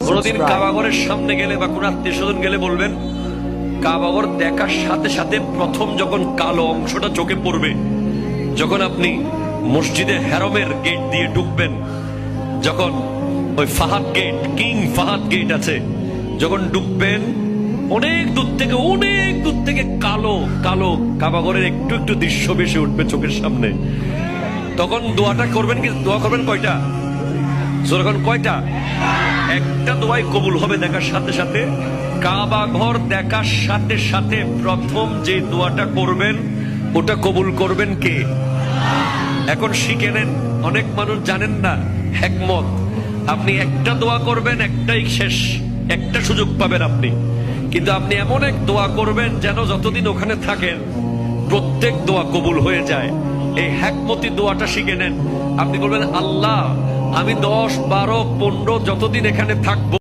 কোনদিন কাবাঘরের সামনে গেলে বা কোন আত্মীয় স্বজন গেলে বলবেন, কাবাঘর দেখার সাথে সাথে প্রথম যখন কালো অংশটা চোখে পড়বে, যখন আপনি মসজিদে হেরমের গেট দিয়ে ঢুকবেন, যখন ওই Fahad gate, King Fahad gate আছে, যখন ঢুকবেন অনেক দূর থেকে কালো কালো কাবাঘরের একটু একটু দৃশ্য বেশি উঠবে চোখের সামনে। তখন দোয়াটা করবেন, কি দোয়া করবেন কয়টা? যখন কয়টা? একটা দোয়াই কবুল হবে দেখার সাথে সাথে। কাবা ঘর দেখার সাথে সাথে প্রথম যে দোয়াটা করবেন ওটা কবুল করবেন কে? এখন শিখে নেন, অনেক মানুষ জানেন না হিকমত। আপনি একটা দোয়া করবেন, একটাই শেষ, একটা সুযোগ পাবেন আপনি, কিন্তু আপনি এমন এক দোয়া করবেন যেন যতদিন ওখানে থাকেন প্রত্যেক দোয়া কবুল হয়ে যায়। এই হিকমতি দোয়াটা শিখে নেন। আপনি বলবেন, আল্লাহ আমি 10, 12, 15 যতদিন এখানে থাকবো